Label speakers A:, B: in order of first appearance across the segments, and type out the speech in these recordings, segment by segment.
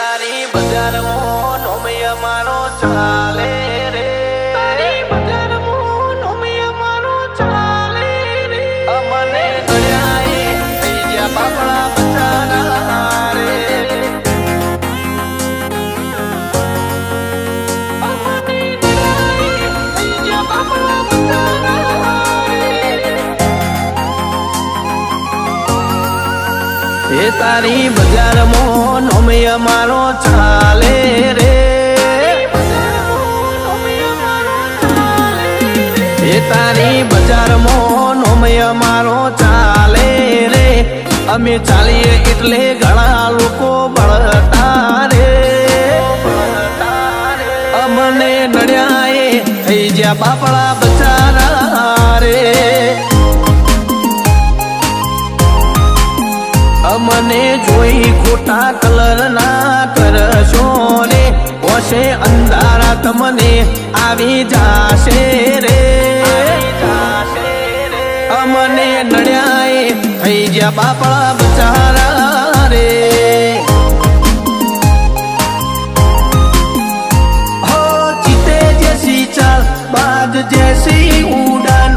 A: તારી બજારમાં નોમિય મારો ચાલે રે, તારી બજારમાં નોમિય મારો ચાલે રે, અમને નડ્યાએ થઈ ગયા બાપડા બચારા રે, અમને નડ્યાએ થઈ ગયા બાપડા બચારા રે, એ તારી બજારમાં નોમિય મારો ચાલે રે, એ તારી બજારમાં નોમિય મારો ચાલે રે, અમે ચાલીએ એટલે ઘણા લોકો બળતા રે, અમને નડ્યાએ થઈ ગયા બાપડા બચારા રે, અમને જોઈ ખોટા કલર ના કરશો રે, ઓશે અંધારા તમને આવી જાશે રે, અમને નડ્યાએ થઈ ગયા બાપડા બચારા રે, હો ચીતે જેસી ચાલ બાજ જેસી ઉડાન,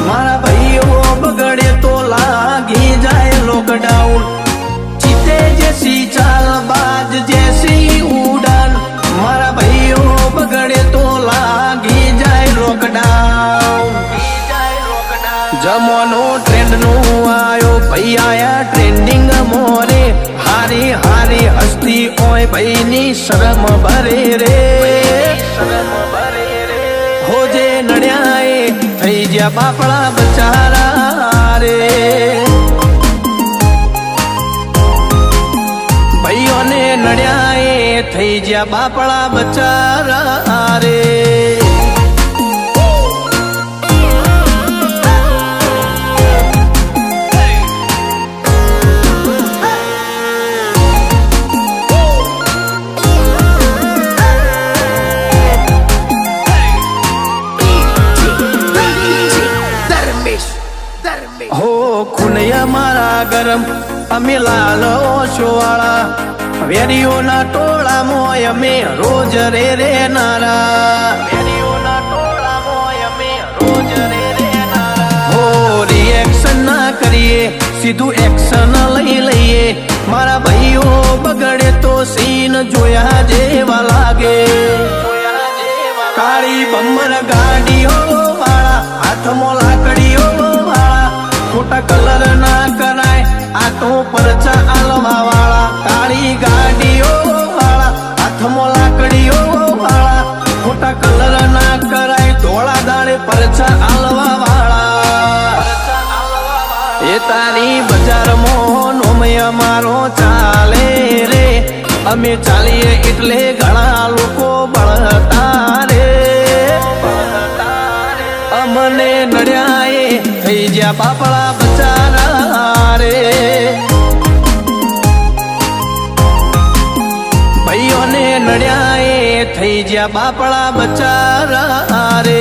A: મારા ભાઈઓ બગડે તો લાગી જાય લોકડાઉન, જેસી ચાલ બાજ જેસી ઉડાન, મારા ભાઈઓ બગડે તો લાગી જાય લોકડાઉન, જમવાનો ટ્રેન્ડ નું આયો ભાઈ આયા ટ્રેન્ડિંગ મોરે, હારી હારી હસ્તી ઓય ભાઈ ની શરમ ભરે રે, હોજે નડ્યાએ થઈ ગયા બાપડા બચારા રે, ભાઈઓને નડ્યાએ થઈ ગયા બાપડા બચારા રે, હો ખુનૈયા મારા ગરમ અમે લાલ ઓછોવાળા, વેરીઓના ટોળા મોય અમે રોજ રે રે નારા, વેરીઓના ટોળા મોય અમે રોજ રે રે નારા, હો રિએક્શન ના કરીએ સીધું એક્શન લઈ લઈએ, મારા ભાઈઓ બગડે તો સીન જોયા જેવા લાગે, કાળી બમ્બર ગાડીઓ વાળા હાથમાં લાકડીઓ વાળા, ખોટા કલર ના કરાય આ તો પરચા આલવા વાળા, કાળી ગાડીઓ વાળા હાથમાં લાકડીઓ વાળા, ખોટા કલર ના કરાય ધોળા દાડે પરચા આલવા વાળા, એ તારી બજારમાં નોમિય મારો ચાલે રે, અમે ચાલીએ એટલે ઘણા લોકો બળતા રે, અમને નડ્યાએ થઈ ગયા બાપડા બચારા રે, ભાઈઓને નડ્યાએ થઈ ગયા બાપડા બચારા રે,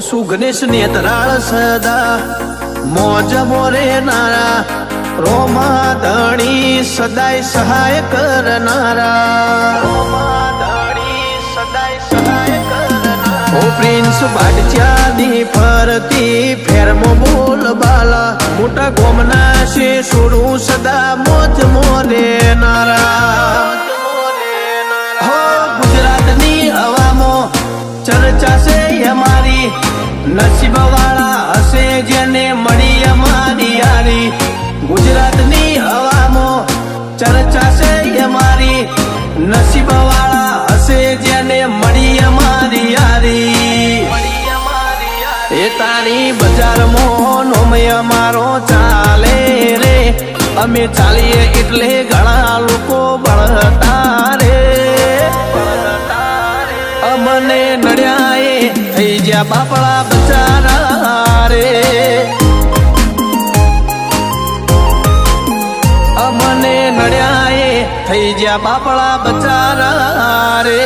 A: શું ગણેશ નેતરાળ સદા મોજ મોરે નારા, રોમા ધણી સદાય સહાય કરનારા, ઓ પ્રિન્સ બાડચાની ફરતી ફેરમો બોલ બાલા, મોટા ગોમના છે છોડું સદા મોજ મોરે નારા, હો ગુજરાતની હવામાં ચર્ચા છે અમારી, નસીબ વાળા હશે જેને મળી અમારી યારી, ગુજરાતની હવામાં ચર્ચા છે અમારી, નસીબ વાળા હશે જેને મળી અમારી યારી, એ તારી બજારમાં નોમિય મારો ચાલે રે, અમે ચાલીએ એટલે ઘણા લોકો બળતા રે, અમને નડ્યાએ થઈ ગયા બાપડા બચારા રે, થઈ જ્યા બાપડા બચારા રે